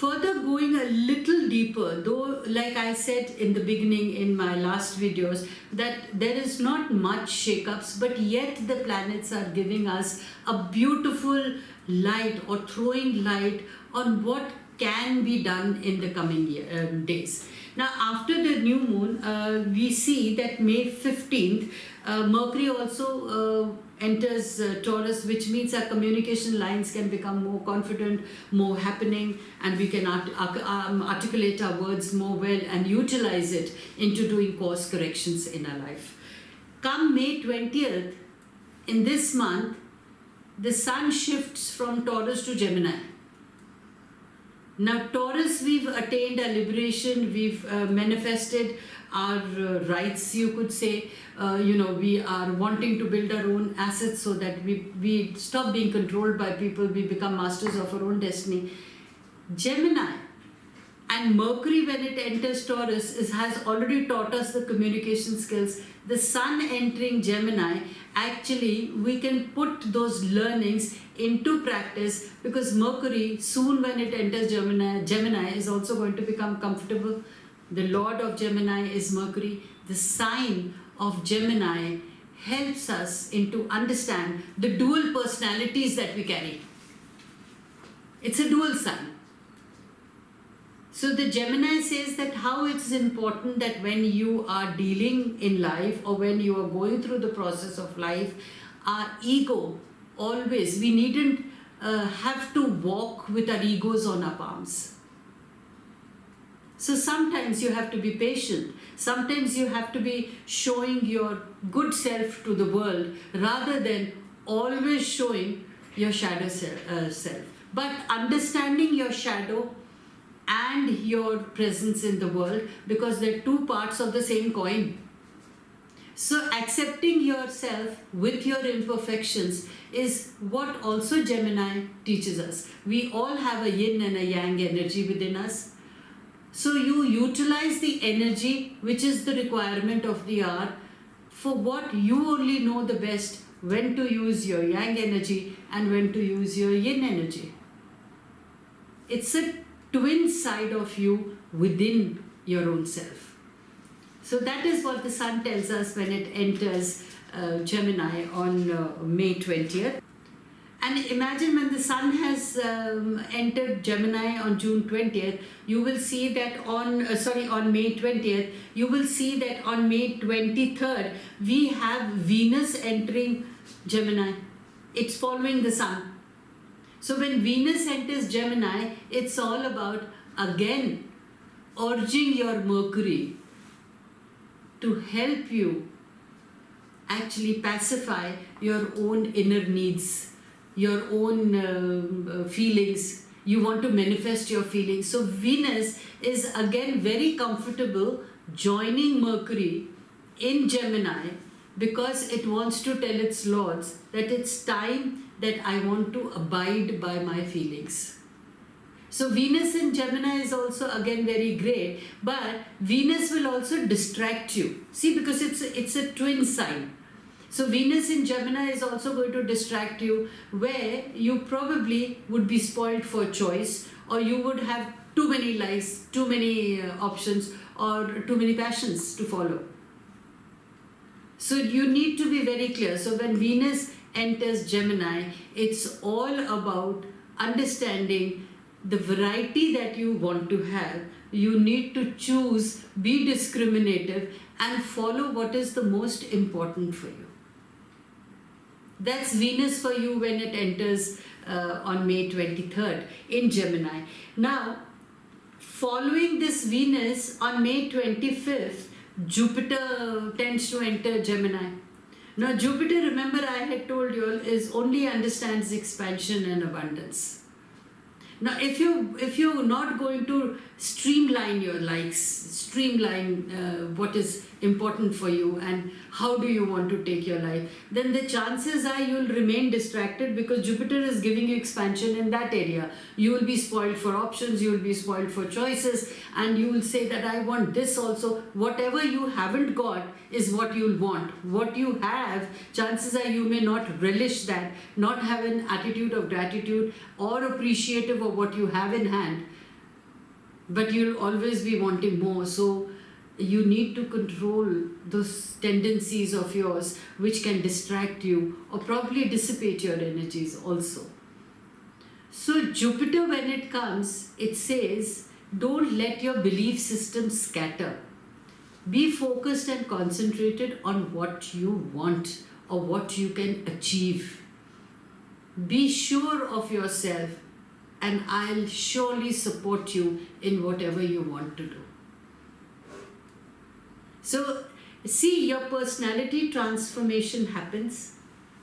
further going a little deeper, though, like I said in the beginning in my last videos, that there is not much shakeups, but yet the planets are giving us a beautiful light or throwing light on what can be done in the coming days. Now, after the new moon, we see that May 15th, Mercury also enters Taurus, which means our communication lines can become more confident, more happening, and we can articulate our words more well and utilize it into doing course corrections in our life. Come May 20th, in this month, the Sun shifts from Taurus to Gemini. Now, Taurus, we've attained our liberation, we've manifested our rights, you could say. We are wanting to build our own assets so that we stop being controlled by people, we become masters of our own destiny. Gemini and Mercury, when it enters Taurus, has already taught us the communication skills. The Sun entering Gemini, actually, we can put those learnings into practice, because Mercury, soon when it enters Gemini is also going to become comfortable. The Lord of Gemini is Mercury. The sign of Gemini helps us into understand the dual personalities that we carry. It's a dual sign. So the Gemini says that how it's important that when you are dealing in life or when you are going through the process of life, our ego always, we needn't have to walk with our egos on our palms. So sometimes you have to be patient. Sometimes you have to be showing your good self to the world rather than always showing your shadow self. But understanding your shadow and your presence in the world, because they're two parts of the same coin. So accepting yourself with your imperfections is what also Gemini teaches us. We all have a yin and a yang energy within us. So you utilize the energy which is the requirement of the hour for what you only know the best, when to use your yang energy and when to use your yin energy. It's a twin side of you within your own self. So that is what the Sun tells us when it enters Gemini on May 20th. And imagine when the Sun has entered Gemini on June 20th, you will see that on May 20th, you will see that on May 23rd, we have Venus entering Gemini. It's following the Sun. So when Venus enters Gemini, it's all about, again, urging your Mercury to help you actually pacify your own inner needs, your own feelings. You want to manifest your feelings. So Venus is again very comfortable joining Mercury in Gemini, because it wants to tell its lords that it's time that I want to abide by my feelings. So Venus in Gemini is also again very great, but Venus will also distract you. See, because it's a twin sign. So Venus in Gemini is also going to distract you, where you probably would be spoiled for choice, or you would have too many lives, too many options, or too many passions to follow. So you need to be very clear. So when Venus enters Gemini, it's all about understanding the variety that you want to have. You need to choose, be discriminative, and follow what is the most important for you. That's Venus for you when it enters on May 23rd in Gemini. Now, following this Venus on May 25th, Jupiter tends to enter Gemini. Now, Jupiter, remember I had told you all, only understands expansion and abundance. Now, if you're not going to streamline your likes, streamline what is important for you and how do you want to take your life, then the chances are you'll remain distracted, because Jupiter is giving you expansion in that area. You will be spoiled for options, you will be spoiled for choices, and you will say that I want this also. Whatever you haven't got is what you'll want. What you have, chances are you may not relish that, not have an attitude of gratitude or appreciative of what you have in hand. but you'll always be wanting more. So you need to control those tendencies of yours which can distract you or probably dissipate your energies also. So Jupiter, when it comes, it says, don't let your belief system scatter. Be focused and concentrated on what you want or what you can achieve. Be sure of yourself, and I'll surely support you in whatever you want to do. So, see, your personality transformation happens.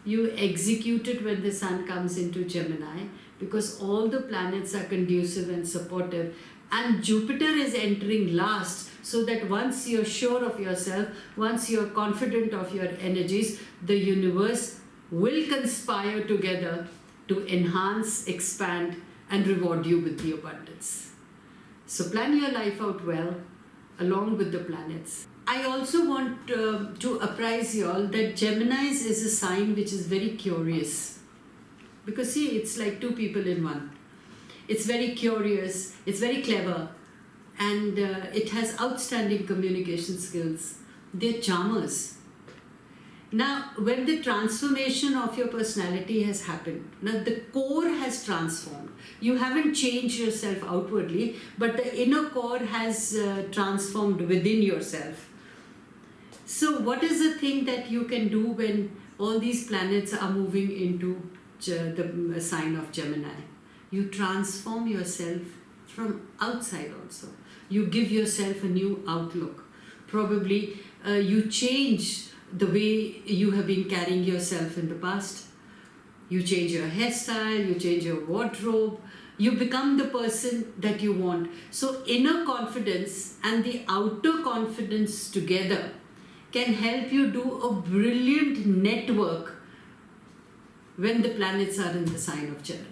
You execute it when the sun comes into Gemini, because all the planets are conducive and supportive. And Jupiter is entering last, so that once you're sure of yourself, once you're confident of your energies, the universe will conspire together to enhance, expand, and reward you with the abundance. So plan your life out well, along with the planets. I also want to apprise you all that Geminis is a sign which is very curious. Because see, it's like two people in one. It's very curious, it's very clever, and it has outstanding communication skills. They're charmers. Now, when the transformation of your personality has happened, now the core has transformed. You haven't changed yourself outwardly, but the inner core has transformed within yourself. So what is the thing that you can do when all these planets are moving into the sign of Gemini? You transform yourself from outside also. You give yourself a new outlook. Probably you change the way you have been carrying yourself in the past. You change your hairstyle, you change your wardrobe, you become the person that you want. So inner confidence and the outer confidence together can help you do a brilliant network when the planets are in the sign of Gemini.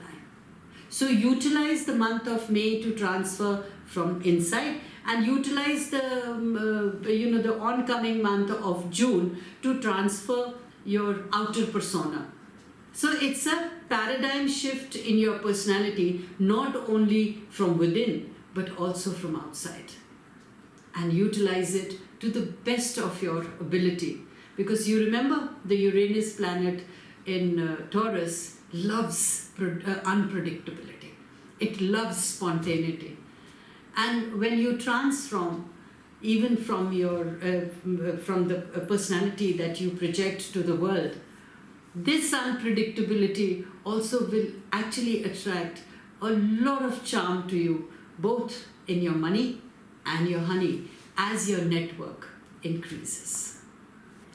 So utilize the month of May to transfer from inside, and utilize the oncoming month of June to transfer your outer persona. So it's a paradigm shift in your personality, not only from within, but also from outside. And utilize it to the best of your ability. Because you remember the Uranus planet in Taurus loves unpredictability. It loves spontaneity. And when you transform, even from the personality that you project to the world, this unpredictability also will actually attract a lot of charm to you, both in your money and your honey, as your network increases.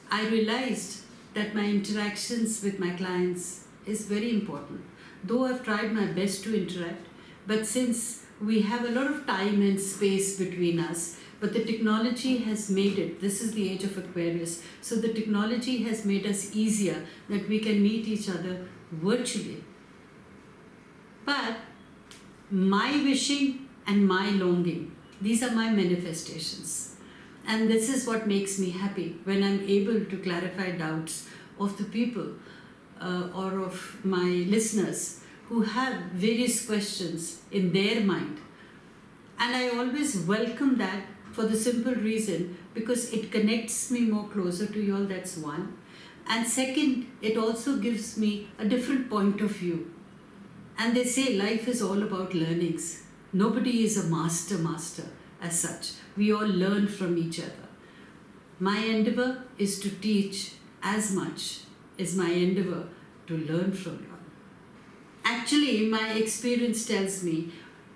I realized that my interactions with my clients is very important. Though I've tried my best to interact, but since we have a lot of time and space between us, but the technology has made it, this is the age of Aquarius, so the technology has made us easier that we can meet each other virtually. But my wishing and my longing, these are my manifestations. And this is what makes me happy, when I'm able to clarify doubts of the people or of my listeners who have various questions in their mind. And I always welcome that for the simple reason, because it connects me more closer to you all, that's one. And second, it also gives me a different point of view. And they say life is all about learnings. Nobody is a master as such. We all learn from each other. My endeavor is to teach as much as my endeavor to learn from you all. Actually, my experience tells me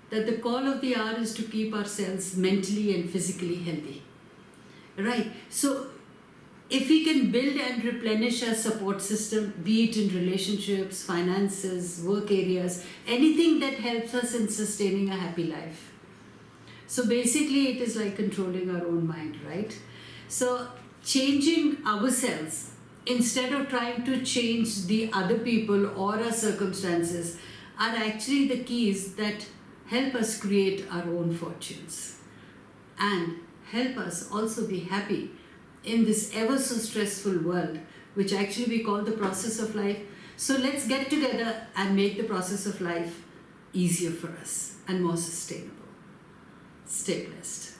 that the call of the hour is to keep ourselves mentally and physically healthy. Right? So, if we can build and replenish our support system, be it in relationships, finances, work areas, anything that helps us in sustaining a happy life. So basically, it is like controlling our own mind, right? So changing ourselves instead of trying to change the other people or our circumstances are actually the keys that help us create our own fortunes and help us also be happy in this ever so stressful world, which actually we call the process of life. So let's get together and make the process of life easier for us and more sustainable. Stay blessed.